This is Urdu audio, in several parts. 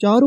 4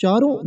4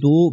2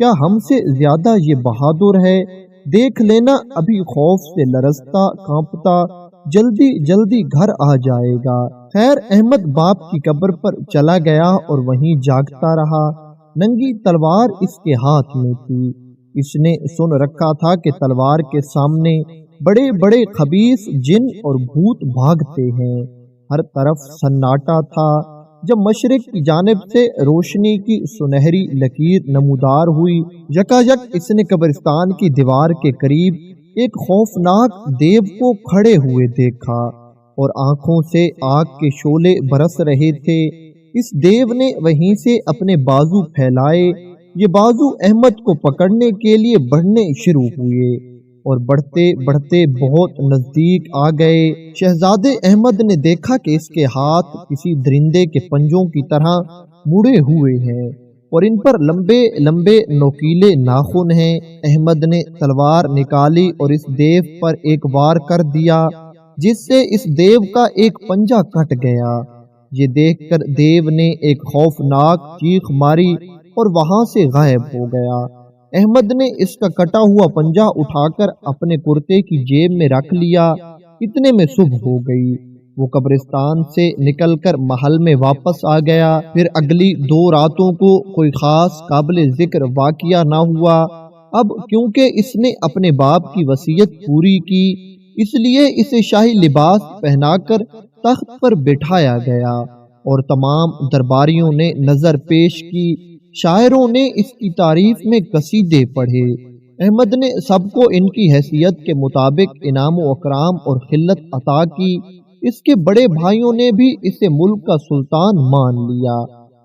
کیا ہم سے زیادہ یہ بہادر ہے؟ دیکھ لینا ابھی خوف سے لرزتا کانپتا جلدی جلدی گھر آ جائے گا۔ خیر احمد باپ کی قبر پر چلا گیا اور وہیں جاگتا رہا۔ ننگی تلوار اس کے ہاتھ میں تھی۔ اس نے سن رکھا تھا کہ تلوار کے سامنے بڑے بڑے خبیث جن اور بھوت بھاگتے ہیں۔ ہر طرف سناٹا تھا۔ جب مشرق کی جانب سے روشنی کی سنہری لکیر نمودار ہوئی، یکایک اس نے قبرستان کی دیوار کے قریب ایک خوفناک دیو کو کھڑے ہوئے دیکھا اور آنکھوں سے آگ کے شعلے برس رہے تھے۔ اس دیو نے وہیں سے اپنے بازو پھیلائے۔ یہ بازو احمد کو پکڑنے کے لیے بڑھنے شروع ہوئے اور بڑھتے بڑھتے بہت نزدیک آ گئے۔ شہزادے احمد نے دیکھا کہ اس کے ہاتھ کسی درندے کے پنجوں کی طرح مڑے ہوئے ہیں اور ان پر لمبے لمبے نوکیلے ناخن ہیں۔ احمد نے تلوار نکالی اور اس دیو پر ایک وار کر دیا، جس سے اس دیو کا ایک پنجہ کٹ گیا۔ یہ دیکھ کر دیو نے ایک خوفناک چیخ ماری اور وہاں سے غائب ہو گیا۔ احمد نے اس کا کٹا ہوا پنجہ اٹھا کر اپنے کرتے کی جیب میں رکھ لیا۔ اتنے میں صبح ہو گئی۔ وہ قبرستان سے نکل کر محل میں واپس آ گیا۔ پھر اگلی 2 راتوں کو کوئی خاص قابل ذکر واقعہ نہ ہوا۔ اب کیونکہ اس نے اپنے باپ کی وصیت پوری کی، اس لیے اسے شاہی لباس پہنا کر تخت پر بٹھایا گیا اور تمام درباریوں نے نظر پیش کی۔ شاعروں نے اس کی تعریف میں قصیدے پڑھے۔ احمد نے سب کو ان کی حیثیت کے مطابق انعام و اکرام اور خلت عطا کی۔ اس کے بڑے بھائیوں نے بھی اسے ملک کا سلطان مان لیا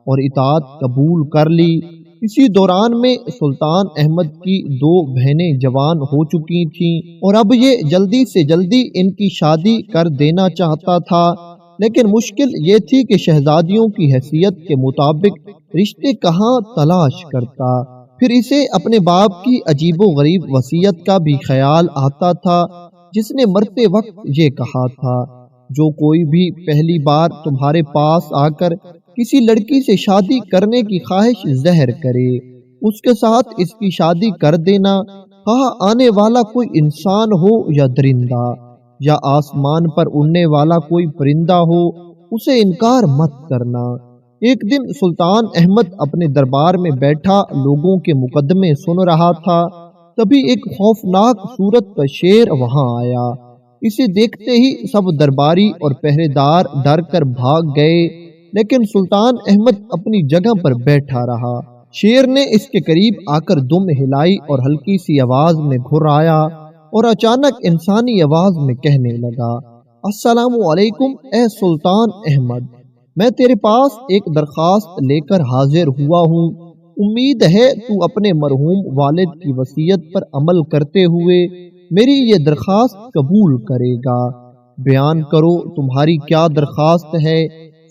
اور اطاعت قبول کر لی۔ اسی دوران میں سلطان احمد کی 2 بہنیں جوان ہو چکی تھیں اور اب یہ جلدی سے جلدی ان کی شادی کر دینا چاہتا تھا، لیکن مشکل یہ تھی کہ شہزادیوں کی حیثیت کے مطابق رشتے کہاں تلاش کرتا۔ پھر اسے اپنے باپ کی عجیب و غریب وصیت کا بھی خیال آتا تھا، جس نے مرتے وقت یہ کہا تھا، جو کوئی بھی پہلی بار تمہارے پاس آ کر کسی لڑکی سے شادی کرنے کی خواہش ظاہر کرے، اس کے ساتھ اس کی شادی کر دینا، خواہ آنے والا کوئی انسان ہو یا درندہ یا آسمان پر اڑنے والا کوئی پرندہ ہو، اسے انکار مت کرنا۔ ایک دن سلطان احمد اپنے دربار میں بیٹھا لوگوں کے مقدمے سن رہا تھا، تبھی ایک خوفناک صورت کا شیر وہاں آیا۔ اسے دیکھتے ہی سب درباری اور پہرے دار ڈر کر بھاگ گئے، لیکن سلطان احمد اپنی جگہ پر بیٹھا رہا۔ شیر نے اس کے قریب آ کر دم ہلائی اور ہلکی سی آواز میں گھرایا اور اچانک انسانی آواز میں کہنے لگا، السلام علیکم اے سلطان احمد، میں تیرے پاس ایک درخواست لے کر حاضر ہوا ہوں۔ امید ہے تو اپنے مرحوم والد کی وصیت پر عمل کرتے ہوئے میری یہ درخواست قبول کرے گا۔ بیان کرو تمہاری کیا درخواست ہے؟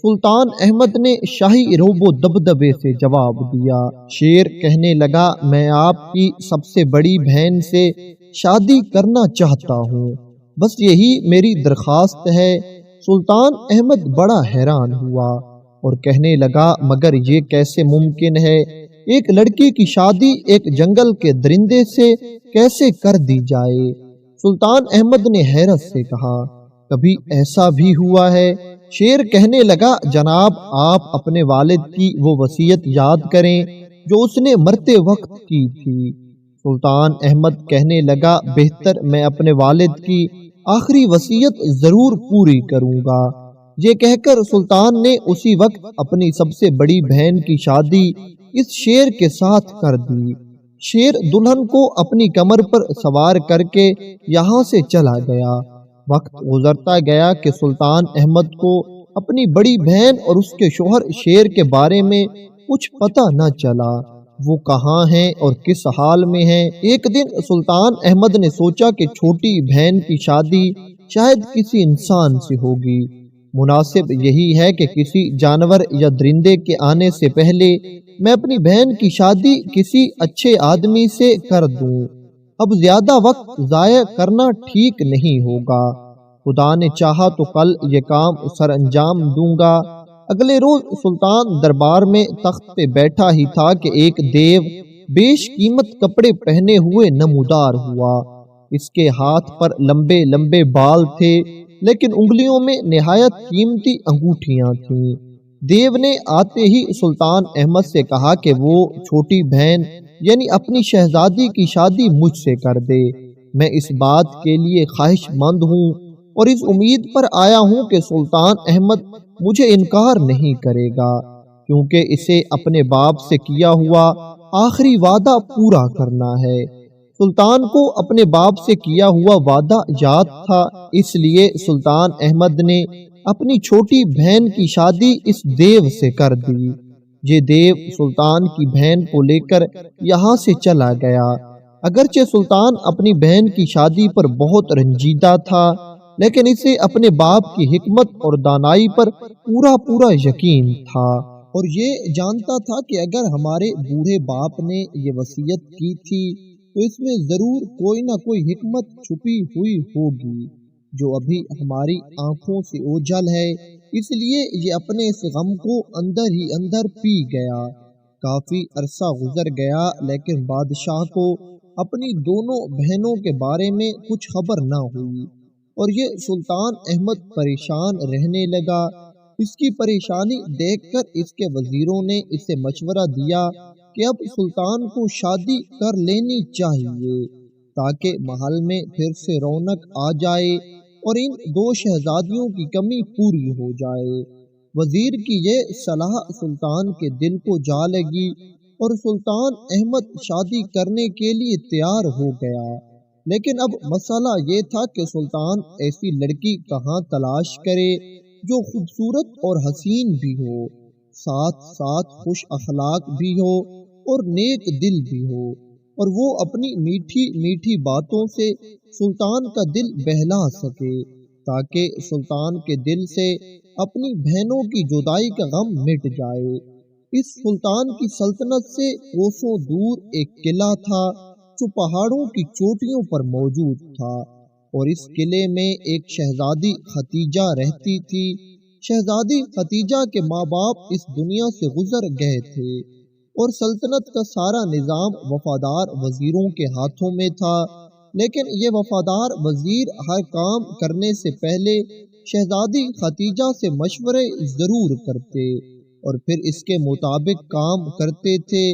سلطان احمد نے شاہی روب و دبدبے سے جواب دیا۔ شیر کہنے لگا، میں آپ کی سب سے بڑی بہن سے شادی کرنا چاہتا ہوں، بس یہی میری درخواست ہے۔ سلطان احمد بڑا حیران ہوا اور کہنے لگا، مگر یہ کیسے ممکن ہے؟ ایک لڑکی کی شادی ایک جنگل کے درندے سے کیسے کر دی جائے؟ سلطان احمد نے حیرت سے کہا، کبھی ایسا بھی ہوا ہے؟ شیر کہنے لگا، جناب آپ اپنے والد کی وہ وصیت یاد کریں جو اس نے مرتے وقت کی تھی۔ سلطان احمد کہنے لگا، بہتر میں اپنے والد کی آخری وصیت ضرور پوری کروں گا۔ یہ کہہ کر سلطان نے اسی وقت اپنی سب سے بڑی بہن کی شادی اس شیر کے ساتھ کر دی۔ شیر دلہن کو اپنی کمر پر سوار کر کے یہاں سے چلا گیا۔ وقت گزرتا گیا کہ سلطان احمد کو اپنی بڑی بہن اور اس کے شوہر شیر کے بارے میں کچھ پتہ نہ چلا، وہ کہاں ہیں اور کس حال میں ہیں۔ ایک دن سلطان احمد نے سوچا کہ چھوٹی بہن کی شادی شاید کسی انسان سے ہوگی، مناسب یہی ہے کہ کسی جانور یا درندے کے آنے سے پہلے میں اپنی بہن کی شادی کسی اچھے آدمی سے کر دوں۔ اب زیادہ وقت ضائع کرنا ٹھیک نہیں ہوگا۔ خدا نے چاہا تو کل یہ کام سر انجام دوں گا۔ اگلے روز سلطان دربار میں تخت پہ بیٹھا ہی تھا کہ ایک دیو بیش قیمت کپڑے پہنے ہوئے نمودار ہوا۔ اس کے ہاتھ پر لمبے لمبے بال تھے، لیکن انگلیوں میں نہایت قیمتی انگوٹھیاں تھیں۔ دیو نے آتے ہی سلطان احمد سے کہا کہ وہ چھوٹی بہن یعنی اپنی شہزادی کی شادی مجھ سے کر دے۔ میں اس بات کے لیے خواہش مند ہوں اور اس امید پر آیا ہوں کہ سلطان احمد مجھے انکار نہیں کرے گا، کیونکہ اسے اپنے باپ سے کیا ہوا آخری وعدہ پورا کرنا ہے۔ سلطان کو اپنے باپ سے کیا ہوا وعدہ یاد تھا، اس لیے سلطان احمد نے اپنی چھوٹی بہن کی شادی اس دیو سے کر دی۔ یہ دیو سلطان کی بہن کو لے کر یہاں سے چلا گیا۔ اگرچہ سلطان اپنی بہن کی شادی پر بہت رنجیدہ تھا، لیکن اسے اپنے باپ کی حکمت اور دانائی پر پورا یقین تھا، اور یہ جانتا تھا کہ اگر ہمارے بوڑھے باپ نے یہ وصیت کی تھی تو اس میں ضرور کوئی نہ کوئی حکمت چھپی ہوئی ہوگی جو ابھی ہماری آنکھوں سے اوجھل ہے، اس لیے یہ اپنے اس غم کو اندر ہی اندر پی گیا۔ کافی عرصہ گزر گیا، لیکن بادشاہ کو اپنی دونوں بہنوں کے بارے میں کچھ خبر نہ ہوئی، اور یہ سلطان احمد پریشان رہنے لگا۔ اس کی پریشانی دیکھ کر اس کے وزیروں نے اسے مشورہ دیا کہ اب سلطان کو شادی کر لینی چاہیے تاکہ محل میں پھر سے رونق آ جائے اور ان دو شہزادیوں کی کمی پوری ہو جائے۔ وزیر کی یہ صلاح سلطان کے دل کو جا لگی اور سلطان احمد شادی کرنے کے لیے تیار ہو گیا، لیکن اب مسئلہ یہ تھا کہ سلطان ایسی لڑکی کہاں تلاش کرے جو خوبصورت اور حسین بھی ہو، ساتھ ساتھ خوش اخلاق بھی ہو اور نیک دل بھی ہو، اور وہ اپنی میٹھی میٹھی باتوں سے سلطان کا دل بہلا سکے تاکہ سلطان کے دل سے اپنی بہنوں کی جدائی کا غم مٹ جائے۔ اس سلطان کی سلطنت سے کوسوں دور ایک قلعہ تھا جو پہاڑوں کی چوٹیوں پر موجود تھا، اور اس قلعے میں ایک شہزادی ختیجہ رہتی تھی۔ شہزادی ختیجہ کے ماں باپ اس دنیا سے گزر گئے تھے اور سلطنت کا سارا نظام وفادار وزیروں کے ہاتھوں میں تھا، لیکن یہ وفادار وزیر ہر کام کرنے سے پہلے شہزادی ختیجہ سے مشورے ضرور کرتے اور پھر اس کے مطابق کام کرتے تھے۔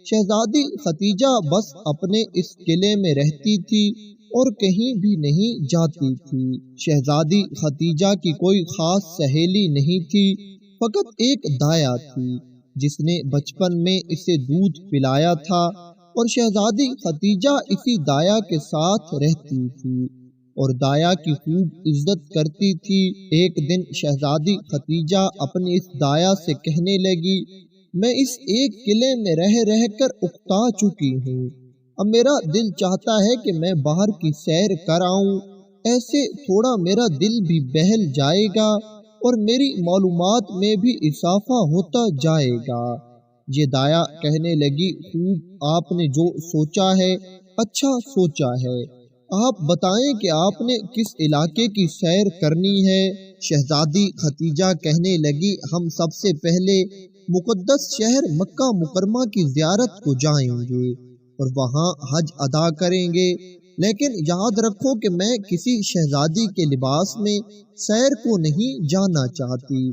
شہزادی ختیجہ بس اپنے اس قلعے میں رہتی تھی اور کہیں بھی نہیں جاتی تھی۔ شہزادی ختیجہ کی کوئی خاص سہیلی نہیں تھی، فقط ایک دایا تھی جس نے بچپن میں اسے دودھ پلایا تھا، اور شہزادی ختیجہ اسی دایا کے ساتھ رہتی تھی اور دایا کی خوب عزت کرتی تھی۔ ایک دن شہزادی ختیجہ اپنی اس دایا سے کہنے لگی، میں اس ایک قلعے میں رہ کر اکتا چکی ہوں، اب میرا دل چاہتا ہے کہ میں باہر کی سیر کر آؤں، ایسے تھوڑا میرا دل بھی بہل جائے گا اور میری معلومات میں بھی اضافہ ہوتا جائے گا۔ یہ دایا کہنے لگی، خوب آپ نے جو سوچا ہے اچھا سوچا ہے، آپ بتائیں کہ آپ نے کس علاقے کی سیر کرنی ہے؟ شہزادی ختیجہ کہنے لگی، ہم سب سے پہلے مقدس شہر مکہ مکرمہ کی زیارت کو جائیں گے اور وہاں حج ادا کریں گے، لیکن یاد رکھو کہ میں کسی شہزادی کے لباس میں سیر کو نہیں جانا چاہتی،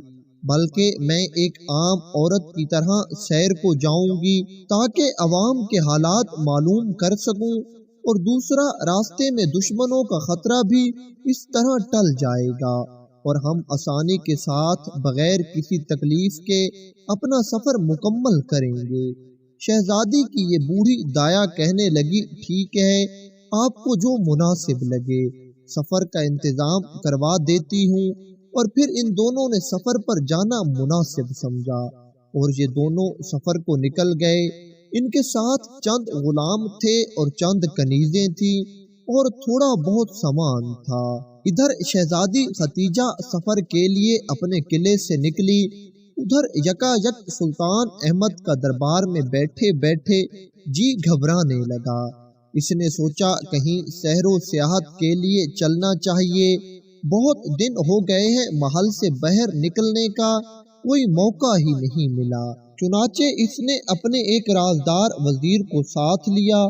بلکہ میں ایک عام عورت کی طرح سیر کو جاؤں گی تاکہ عوام کے حالات معلوم کر سکوں، اور دوسرا راستے میں دشمنوں کا خطرہ بھی اس طرح ٹل جائے گا اور ہم آسانی کے ساتھ بغیر کسی تکلیف کے اپنا سفر مکمل کریں گے۔ شہزادی کی یہ بوڑھی دایا کہنے لگی، ٹھیک ہے، آپ کو جو مناسب لگے، سفر کا انتظام کروا دیتی ہوں۔ اور پھر ان دونوں نے سفر پر جانا مناسب سمجھا اور یہ دونوں سفر کو نکل گئے۔ ان کے ساتھ چند غلام تھے اور چند کنیزیں تھیں اور تھوڑا بہت سامان تھا۔ ادھر شہزادی ختیجہ سفر کے لیے اپنے قلعے سے نکلی، ادھر یکا یک سلطان احمد کا دربار میں بیٹھے بیٹھے جی گھبرانے لگا۔ اس نے سوچا کہیں سیر و سیاحت کے لیے چلنا چاہیے، بہت دن ہو گئے ہیں محل سے باہر نکلنے کا کوئی موقع ہی نہیں ملا۔ چنانچہ اس نے اپنے ایک رازدار وزیر کو ساتھ لیا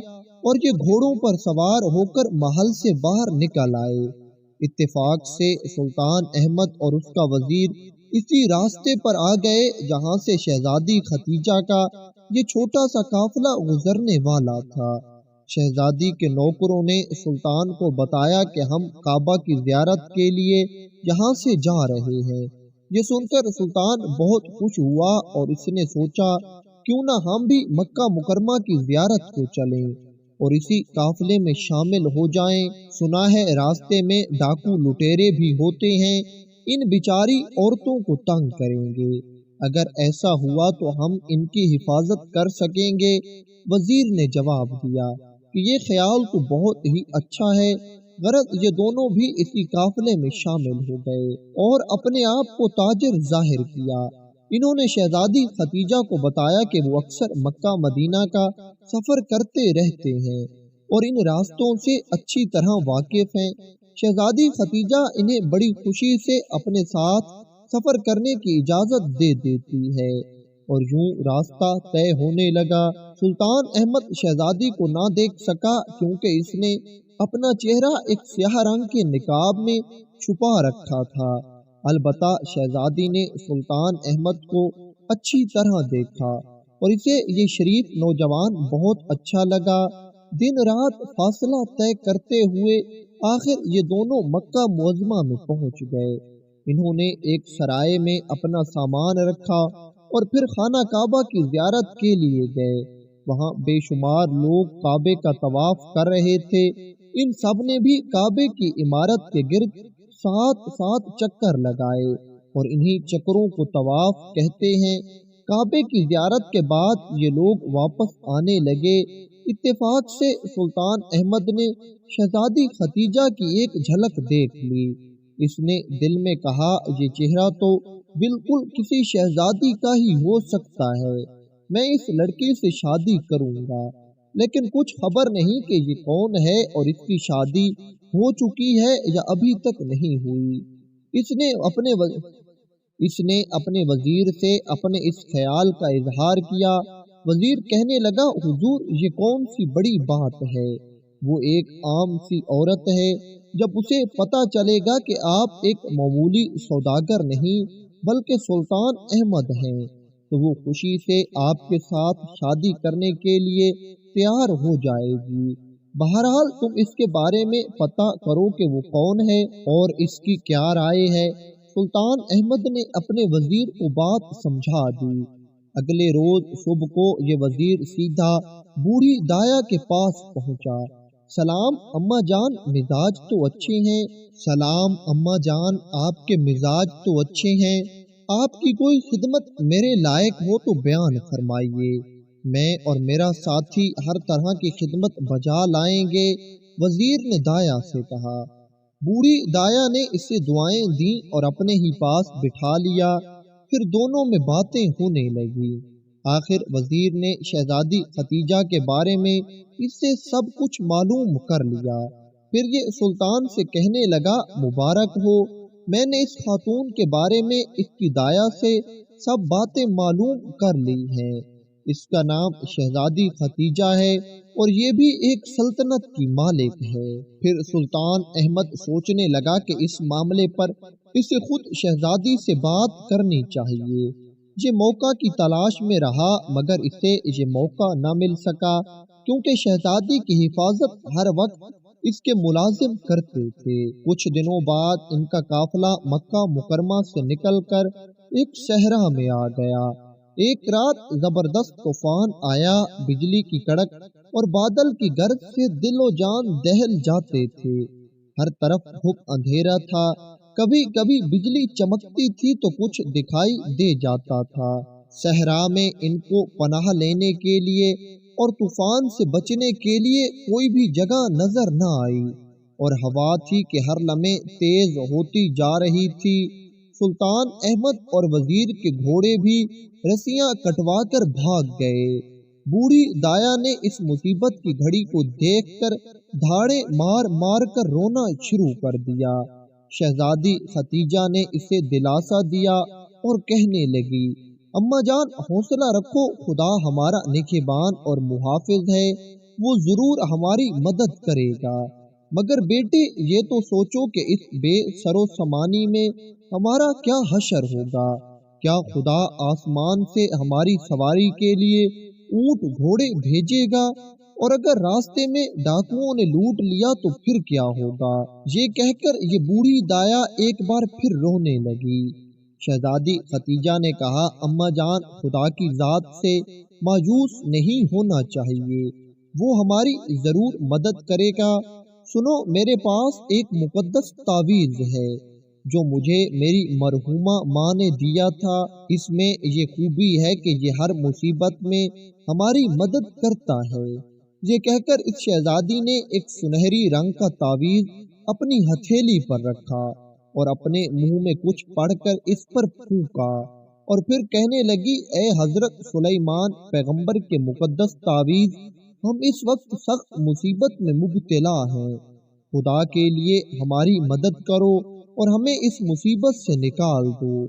اور یہ گھوڑوں پر سوار ہو کر محل سے باہر نکل آئے۔ اتفاق سے سلطان احمد اور اس کا وزیر اسی راستے پر آ گئے جہاں سے شہزادی ختیجہ کا یہ چھوٹا سا قافلہ گزرنے والا تھا۔ شہزادی کے نوکروں نے سلطان کو بتایا کہ ہم کعبہ کی زیارت کے لیے یہاں سے جا رہے ہیں۔ یہ سن کر سلطان بہت خوش ہوا اور اس نے سوچا کیوں نہ ہم بھی مکہ مکرمہ کی زیارت کو چلیں اور اسی قافلے میں شامل ہو جائیں۔ سنا ہے راستے میں ڈاکو لٹیرے بھی ہوتے ہیں، ان بیچاری عورتوں کو تنگ کریں گے، اگر ایسا ہوا تو ہم ان کی حفاظت کر سکیں گے۔ وزیر نے جواب دیا کہ یہ خیال تو بہت ہی اچھا ہے۔ غرض یہ دونوں بھی اسی قافلے میں شامل ہو گئے اور اپنے آپ کو تاجر ظاہر کیا۔ انہوں نے شہزادی ختیجہ کو بتایا کہ وہ اکثر مکہ مدینہ کا سفر کرتے رہتے ہیں اور ان راستوں سے اچھی طرح واقف ہیں۔ شہزادی ختیجہ انہیں بڑی خوشی سے اپنے ساتھ سفر کرنے کی اجازت دے دیتی ہے اور یوں راستہ طے ہونے لگا۔ سلطان احمد شہزادی کو نہ دیکھ سکا کیونکہ اس نے اپنا چہرہ ایک سیاہ رنگ کے نقاب میں چھپا رکھا تھا۔ البتہ شہزادی نے سلطان احمد کو اچھی طرح دیکھا اور اسے یہ شریف نوجوان بہت اچھا لگا۔ دن رات فاصلہ طے کرتے ہوئے آخر یہ دونوں مکہ معظمہ میں پہنچ گئے۔ انہوں نے ایک سرائے میں اپنا سامان رکھا اور پھر خانہ کعبہ کی زیارت کے لیے گئے۔ وہاں بے شمار لوگ کعبے کا طواف کر رہے تھے۔ ان سب نے بھی کعبے کی عمارت کے گرد 7 چکر لگائے اور انہی چکروں کو طواف کہتے ہیں۔ کعبے کی زیارت کے بعد یہ لوگ واپس آنے لگے۔ اتفاق سے سلطان احمد نے شہزادی ختیجہ کی ایک جھلک دیکھ لی۔ اس نے دل میں کہا یہ چہرہ تو بالکل کسی شہزادی کا ہی ہو سکتا ہے، میں اس لڑکی سے شادی کروں گا، لیکن کچھ خبر نہیں کہ یہ کون ہے اور اس کی شادی ہو چکی ہے یا ابھی تک نہیں ہوئی۔ اس نے اپنے وزیر سے اپنے اس خیال کا اظہار کیا۔ وزیر کہنے لگا حضور یہ کون سی بڑی بات ہے، وہ ایک عام سی عورت ہے، جب اسے پتہ چلے گا کہ آپ ایک معمولی سوداگر نہیں بلکہ سلطان احمد ہیں تو وہ خوشی سے آپ کے ساتھ شادی کرنے کے لیے تیار ہو جائے گی۔ بہرحال تم اس کے بارے میں پتہ کرو کہ وہ کون ہے اور اس کی کیا رائے ہے۔ سلطان احمد نے اپنے وزیر کو بات سمجھا دی۔ اگلے روز صبح کو یہ وزیر سیدھا بوڑھی دایا کے پاس پہنچا۔ سلام اماں جان، مزاج تو اچھے ہیں؟ سلام اماں جان، آپ کے مزاج تو اچھے ہیں، آپ کی کوئی خدمت میرے لائق ہو تو بیان فرمائیے، میں اور میرا ساتھی ہر طرح کی خدمت بجا لائیں گے، وزیر نے دایا سے کہا۔ بوڑھی دایا نے اسے دعائیں دیں اور اپنے ہی پاس بٹھا لیا، پھر دونوں میں باتیں ہونے لگی۔ آخر وزیر نے شہزادی ختیجہ کے بارے میں اس سے سب کچھ معلوم کر لیا۔ پھر یہ سلطان سے کہنے لگا مبارک ہو، میں نے اس خاتون کے بارے میں اس کی دایا سے سب باتیں معلوم کر لی ہیں۔ اس کا نام شہزادی ختیجہ ہے اور یہ بھی ایک سلطنت کی مالک ہے۔ پھر سلطان احمد سوچنے لگا کہ اس معاملے پر اسے خود شہزادی سے بات کرنی چاہیے۔ یہ موقع کی تلاش میں رہا مگر اسے یہ موقع نہ مل سکا کیونکہ شہزادی کی حفاظت ہر وقت اس کے ملازم کرتے تھے۔ کچھ دنوں بعد ان کا قافلہ مکہ مکرمہ سے نکل کر ایک صحرا میں آ گیا۔ ایک رات زبردست طوفان آیا، بجلی کی کڑک اور بادل کی گرج سے دل و جان دہل جاتے تھے۔ ہر طرف گھپ اندھیرا تھا، کبھی کبھی بجلی چمکتی تھی تو کچھ دکھائی دے جاتا تھا۔ صحرا میں ان کو پناہ لینے کے لیے اور طوفان سے بچنے کے لیے کوئی بھی جگہ نظر نہ آئی اور ہوا تھی کہ ہر لمحے تیز ہوتی جا رہی تھی۔ سلطان احمد اور وزیر کے گھوڑے بھی رسیاں کٹوا کر بھاگ گئے۔ بوڑھی دایا نے اس مصیبت کی گھڑی کو دیکھ کر دھاڑے مار مار کر رونا شروع کر دیا۔ شہزادی ختیجہ نے اسے دلاسا دیا اور کہنے لگی اما جان حوصلہ رکھو، خدا ہمارا نگہبان اور محافظ ہے، وہ ضرور ہماری مدد کرے گا۔ مگر بیٹے یہ تو سوچو کہ اس بے سر و سامانی میں ہمارا کیا حشر ہوگا؟ کیا خدا آسمان سے ہماری سواری کے لیے اونٹ گھوڑے بھیجے گا؟ اور اگر راستے میں ڈاکوؤں نے لوٹ لیا تو پھر کیا ہوگا؟ یہ کہہ کر یہ بوڑھی دایا ایک بار پھر رونے لگی۔ شہزادی ختیجہ نے کہا، اما جان خدا کی ذات سے مایوس نہیں ہونا چاہیے، وہ ہماری ضرور مدد کرے گا۔ سنو، میرے پاس ایک مقدس تعویذ ہے جو مجھے میری مرحومہ ماں نے دیا تھا، اس میں یہ خوبی ہے کہ یہ ہر مصیبت میں ہماری مدد کرتا ہے۔ یہ کہہ کر اس شہزادی نے ایک سنہری رنگ کا تعویذ اپنی ہتھیلی پر رکھا اور اپنے منہ میں کچھ پڑھ کر اس پر پھونکا، اور پھر کہنے لگی، اے حضرت سلیمان پیغمبر کے مقدس تعویذ، ہم اس وقت سخت مصیبت میں مبتلا ہیں، خدا کے لیے ہماری مدد کرو اور ہمیں اس مصیبت سے نکال دو۔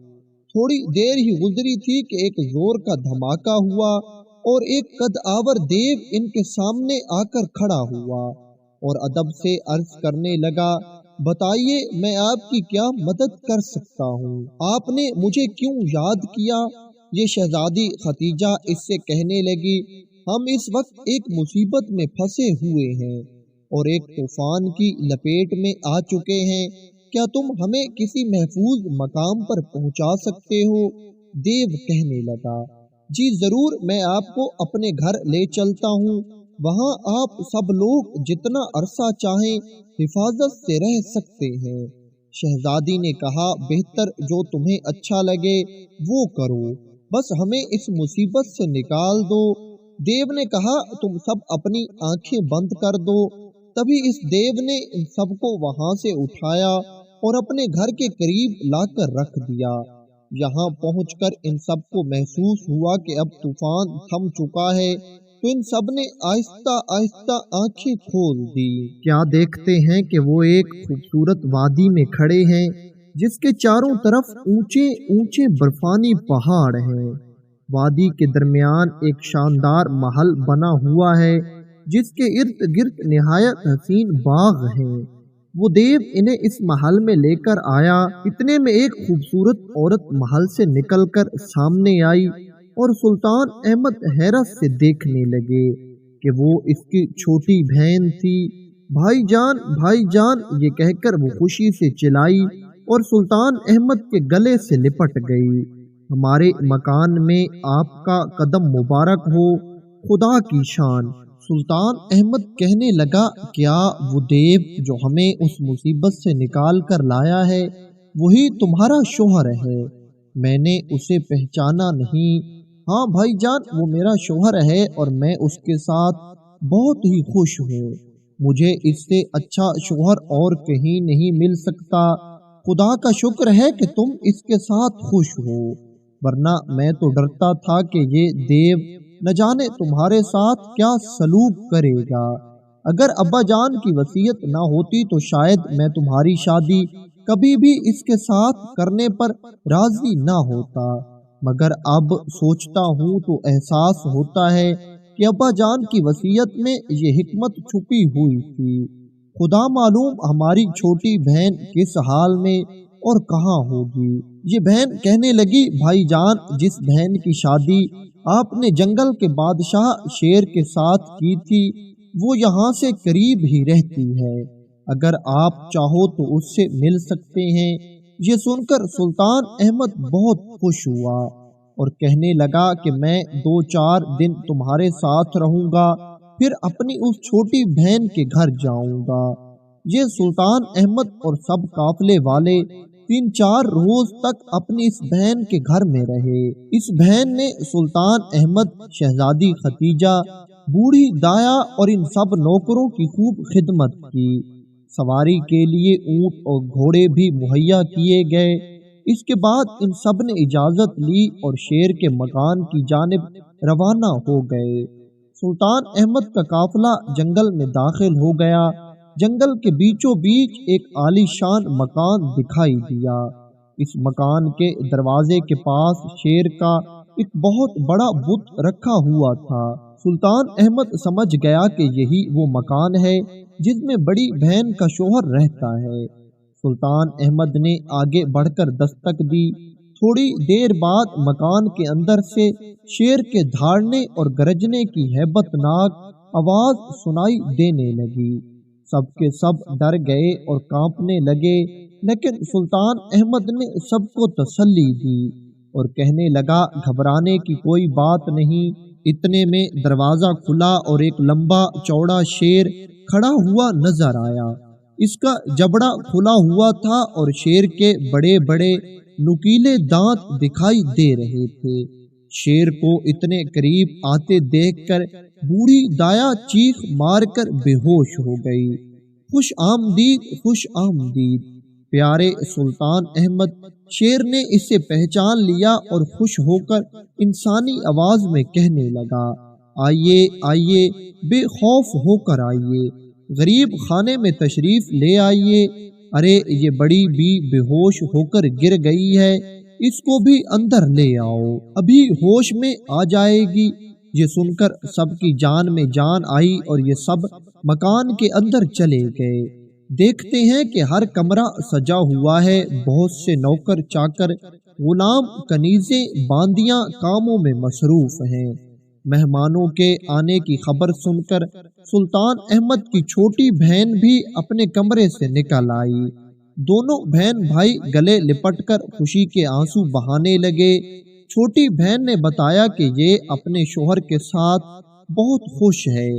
تھوڑی دیر ہی گزری تھی کہ ایک زور کا دھماکہ ہوا اور ایک قد آور دیو ان کے سامنے آ کر کھڑا ہوا اور ادب سے عرض کرنے لگا، بتائیے میں آپ کی کیا مدد کر سکتا ہوں؟ آپ نے مجھے کیوں یاد کیا؟ یہ شہزادی ختیجہ اس سے کہنے لگی، ہم اس وقت ایک مصیبت میں پھنسے ہوئے ہیں اور ایک طوفان کی لپیٹ میں آ چکے ہیں، کیا تم ہمیں کسی محفوظ مقام پر پہنچا سکتے ہو؟ دیو کہنے لگا، جی ضرور، میں آپ کو اپنے گھر لے چلتا ہوں، وہاں آپ سب لوگ جتنا عرصہ چاہیں حفاظت سے رہ سکتے ہیں۔ شہزادی نے کہا، بہتر جو تمہیں اچھا لگے وہ کرو، بس ہمیں اس مصیبت سے نکال دو۔ دیو نے کہا، تم سب اپنی آنکھیں بند کر دو۔ تبھی اس دیو نے ان سب کو وہاں سے اٹھایا اور اپنے گھر کے قریب لا کر رکھ دیا۔ یہاں پہنچ کر ان سب کو محسوس ہوا کہ اب طوفان تھم چکا ہے، تو ان سب نے آہستہ آہستہ آنکھیں کھول دی۔ کیا دیکھتے ہیں کہ وہ ایک خوبصورت وادی میں کھڑے ہیں جس کے چاروں طرف اونچے اونچے برفانی پہاڑ ہیں۔ وادی کے درمیان ایک شاندار محل بنا ہوا ہے جس کے ارد گرد نہایت حسین باغ ہیں۔ وہ دیو انہیں اس محل میں لے کر آیا۔ اتنے میں ایک خوبصورت عورت محل سے نکل کر سامنے آئی اور سلطان احمد حیرت سے دیکھنے لگے کہ وہ اس کی چھوٹی بہن تھی۔ بھائی جان، بھائی جان، یہ کہہ کر وہ خوشی سے چلائی اور سلطان احمد کے گلے سے لپٹ گئی۔ ہمارے مکان میں آپ کا قدم مبارک ہو، خدا کی شان۔ سلطان احمد کہنے لگا، کیا وہ دیو جو ہمیں اس مصیبت سے نکال کر لایا ہے وہی تمہارا شوہر ہے؟ میں نے اسے پہچانا نہیں۔ ہاں بھائی جان، وہ میرا شوہر ہے اور میں اس کے ساتھ بہت ہی خوش ہوں۔ مجھے اس سے اچھا شوہر اور کہیں نہیں مل سکتا۔ خدا کا شکر ہے کہ تم اس کے ساتھ خوش ہو، ورنہ میں تو ڈرتا تھا کہ یہ دیو نہ جانے تمہارے ساتھ کیا سلوک کرے گا۔ اگر ابا جان کی وصیت نہ ہوتی تو شاید میں تمہاری شادی کبھی بھی اس کے ساتھ کرنے پر راضی نہ ہوتا، مگر اب سوچتا ہوں تو احساس ہوتا ہے کہ ابا جان کی وصیت میں یہ حکمت چھپی ہوئی تھی۔ خدا معلوم ہماری چھوٹی بہن کس حال میں اور کہاں ہوگی۔ یہ بہن کہنے لگی، بھائی جان، جس بہن کی شادی آپ نے جنگل کے بادشاہ شیر کے ساتھ کی تھی وہ یہاں سے قریب ہی رہتی ہے، اگر آپ چاہو تو اس سے مل سکتے ہیں۔ یہ سن کر سلطان احمد بہت خوش ہوا اور کہنے لگا کہ میں 2-4 دن تمہارے ساتھ رہوں گا، پھر اپنی اس چھوٹی بہن کے گھر جاؤں گا۔ یہ سلطان احمد اور سب قافلے والے 3-4 روز تک اپنی اس بہن کے گھر میں رہے۔ اس بہن نے سلطان احمد، شہزادی ختیجہ، بوڑھی دایا اور ان سب نوکروں کی خوب خدمت کی۔ سواری کے لیے اونٹ اور گھوڑے بھی مہیا کیے گئے۔ اس کے بعد ان سب نے اجازت لی اور شیر کے مکان کی جانب روانہ ہو گئے۔ سلطان احمد کا قافلہ جنگل میں داخل ہو گیا۔ جنگل کے بیچوں بیچ ایک عالی شان مکان دکھائی دیا۔ اس مکان کے دروازے کے پاس شیر کا ایک بہت بڑا بت رکھا ہوا تھا۔ سلطان احمد سمجھ گیا کہ یہی وہ مکان ہے جس میں بڑی بہن کا شوہر رہتا ہے۔ سلطان احمد نے آگے بڑھ کر دستک دی۔ تھوڑی دیر بعد مکان کے اندر سے شیر کے دھاڑنے اور گرجنے کی ہیبت ناک آواز سنائی دینے لگی۔ سب کے سب ڈر گئے اور کانپنے لگے، لیکن سلطان احمد نے سب کو تسلی دی اور کہنے لگا گھبرانے کی کوئی بات نہیں۔ اتنے میں دروازہ کھلا اور ایک لمبا چوڑا شیر کھڑا ہوا نظر آیا۔ اس کا جبڑا کھلا ہوا تھا اور شیر کے بڑے بڑے نکیلے دانت دکھائی دے رہے تھے۔ شیر کو اتنے قریب آتے دیکھ کر بوڑھی دایا چیخ مار کر بے ہوش ہو گئی۔ خوش آمدید، خوش آمدید پیارے سلطان احمد۔ شیر نے اسے پہچان لیا اور خوش ہو کر انسانی آواز میں کہنے لگا، آئیے آئیے، بے خوف ہو کر آئیے، غریب خانے میں تشریف لے آئیے۔ ارے یہ بڑی بھی بے ہوش ہو کر گر گئی ہے، اس کو بھی اندر لے آؤ، ابھی ہوش میں آ جائے گی۔ یہ سن کر سب کی جان میں جان آئی اور یہ سب مکان کے اندر چلے گئے۔ دیکھتے ہیں کہ ہر کمرہ سجا ہوا ہے، بہت سے نوکر چاکر، غلام، کنیزیں، باندیاں کاموں میں مصروف ہیں۔ مہمانوں کے آنے کی خبر سن کر سلطان احمد کی چھوٹی بہن بھی اپنے کمرے سے نکل آئی۔ دونوں بہن بھائی گلے لپٹ کر خوشی کے آنسو بہانے لگے۔ چھوٹی بہن نے بتایا کہ یہ اپنے شوہر کے ساتھ بہت خوش ہے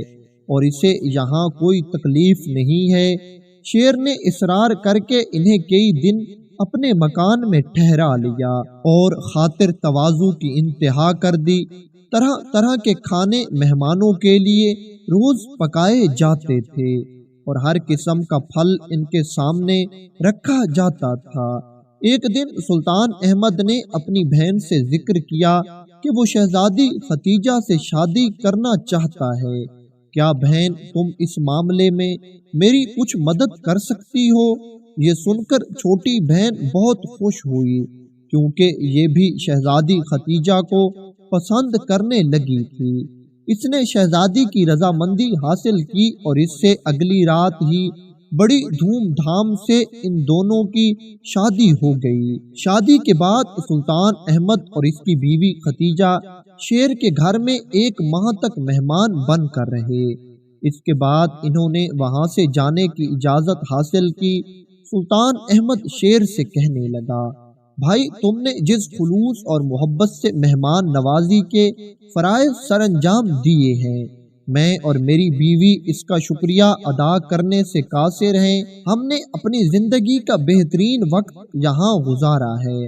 اور اسے یہاں کوئی تکلیف نہیں ہے۔ شیر نے اصرار کر کے انہیں کئی دن اپنے مکان میں ٹھہرا لیا اور خاطر تواضع کی انتہا کر دی۔ طرح طرح کے کھانے مہمانوں کے لیے روز پکائے جاتے تھے اور ہر قسم کا پھل ان کے سامنے رکھا جاتا تھا۔ ایک دن سلطان احمد نے اپنی بہن سے ذکر کیا کہ وہ شہزادی ختیجہ سے شادی کرنا چاہتا ہے۔ کیا بہن تم اس معاملے میں میری کچھ مدد کر سکتی ہو؟ یہ سن کر چھوٹی بہن بہت خوش ہوئی، کیونکہ یہ بھی شہزادی ختیجہ کو پسند کرنے لگی تھی۔ اس نے شہزادی کی رضامندی حاصل کی اور اس سے اگلی رات ہی بڑی دھوم دھام سے ان دونوں کی شادی ہو گئی۔ شادی کے بعد سلطان احمد اور اس کی بیوی ختیجہ شیر کے گھر میں ایک ماہ تک مہمان بن کر رہے۔ اس کے بعد انہوں نے وہاں سے جانے کی اجازت حاصل کی۔ سلطان احمد شیر سے کہنے لگا، بھائی تم نے جس خلوص اور محبت سے مہمان نوازی کے فرائض سر انجام دیے ہیں، میں اور میری بیوی اس کا شکریہ ادا کرنے سے قاصر ہیں۔ ہم نے اپنی زندگی کا بہترین وقت یہاں گزارا ہے۔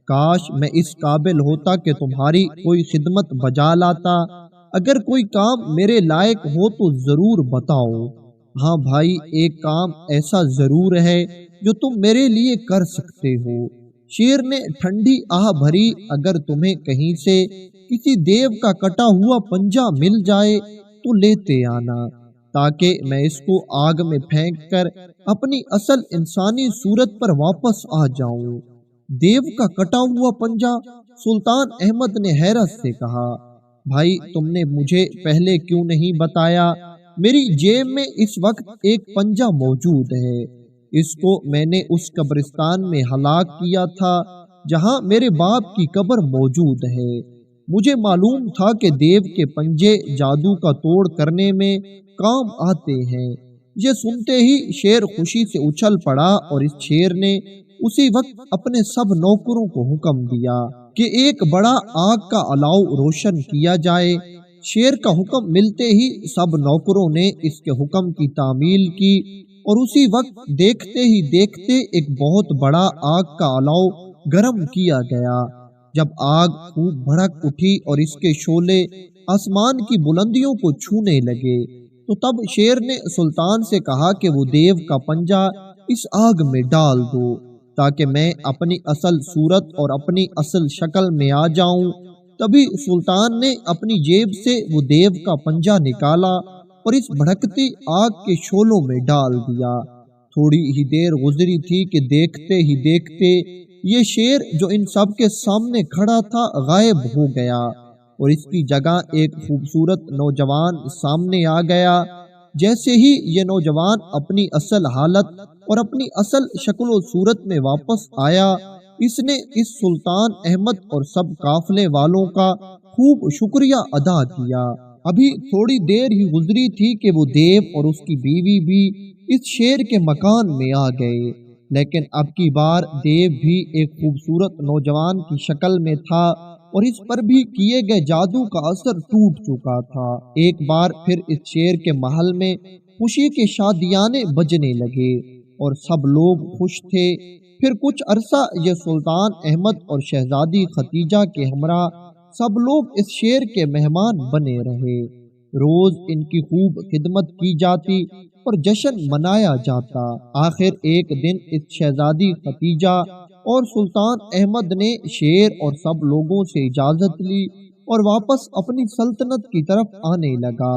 کاش میں اس قابل ہوتا کہ تمہاری کوئی خدمت بجا لاتا۔ اگر کوئی کام میرے لائق ہو تو ضرور بتاؤ۔ ہاں بھائی، ایک کام ایسا ضرور ہے جو تم میرے لیے کر سکتے ہو۔ شیر نے ٹھنڈی آہ بھری، اگر تمہیں کہیں سے کسی دیو کا کٹا ہوا پنجہ مل جائے تو لیتے آنا، تاکہ میں اس کو آگ میں پھینک کر اپنی اصل انسانی صورت پر واپس آ جاؤں۔ دیو کا کٹا ہوا پنجہ؟ سلطان احمد نے حیرت سے کہا، بھائی تم نے مجھے پہلے کیوں نہیں بتایا؟ میری جیب میں اس وقت ایک پنجہ موجود ہے۔ اس کو میں نے اس قبرستان میں ہلاک کیا تھا جہاں میرے باپ کی قبر موجود ہے۔ مجھے معلوم تھا کہ دیو کے پنجے جادو کا توڑ کرنے میں کام آتے ہیں۔ یہ سنتے ہی شیر خوشی سے اچھل پڑا اور اس شیر نے اسی وقت اپنے سب نوکروں کو حکم دیا کہ ایک بڑا آگ کا الاؤ روشن کیا جائے۔ شیر کا حکم ملتے ہی سب نوکروں نے اس کے حکم کی تعمیل کی اور اسی وقت دیکھتے ہی دیکھتے ایک بہت بڑا آگ کا الاؤ گرم کیا گیا۔ جب آگ خوب بھڑک اٹھی اور اس کے شعلے آسمان کی بلندیوں کو چھونے لگے تو تب شیر نے سلطان سے کہا کہ وہ دیو کا پنجہ اس آگ میں ڈال دو تاکہ میں اپنی اصل صورت اور اپنی اصل شکل میں آ جاؤں۔ تبھی سلطان نے اپنی جیب سے وہ دیو کا پنجہ نکالا اور اس بھڑکتی آگ کے شعلوں میں ڈال دیا۔ تھوڑی ہی دیر گزری تھی کہ دیکھتے ہی دیکھتے یہ شیر جو ان سب کے سامنے کھڑا تھا غائب ہو گیا اور اس کی جگہ ایک خوبصورت نوجوان سامنے آ گیا۔ جیسے ہی یہ نوجوان اپنی اصل حالت اور اپنی اصل شکل و صورت میں واپس آیا، اس نے اس سلطان احمد اور سب قافلے والوں کا خوب شکریہ ادا کیا۔ ابھی تھوڑی دیر ہی گزری تھی کہ وہ دیو اور اس کی بیوی بھی اس شیر کے مکان میں آ گئے، لیکن اب کی بار دیو بھی ایک خوبصورت نوجوان کی شکل میں تھا اور اس پر بھی کیے گئے جادو کا اثر ٹوٹ چکا تھا۔ ایک بار پھر اس شیر کے محل میں خوشی کے شادیانے بجنے لگے اور سب لوگ خوش تھے۔ پھر کچھ عرصہ یہ سلطان احمد اور شہزادی ختیجہ کے ہمراہ سب لوگ اس شیر کے مہمان بنے رہے۔ روز ان کی خوب خدمت کی جاتی اور جشن منایا جاتا۔ آخر ایک دن اس شہزادی ختیجہ اور سلطان احمد نے شیر اور سب لوگوں سے اجازت لی اور واپس اپنی سلطنت کی طرف آنے لگا۔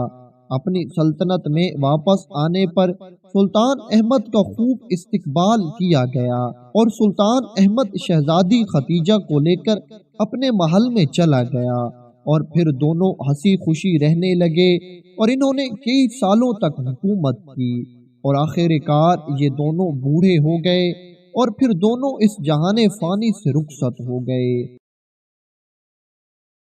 اپنی سلطنت میں واپس آنے پر سلطان احمد کا خوب استقبال کیا گیا اور سلطان احمد شہزادی ختیجہ کو لے کر اپنے محل میں چلا گیا اور پھر دونوں ہنسی خوشی رہنے لگے اور انہوں نے کئی سالوں تک حکومت کی اور آخر کار یہ دونوں بوڑھے ہو گئے اور پھر دونوں اس جہان فانی سے رخصت ہو گئے۔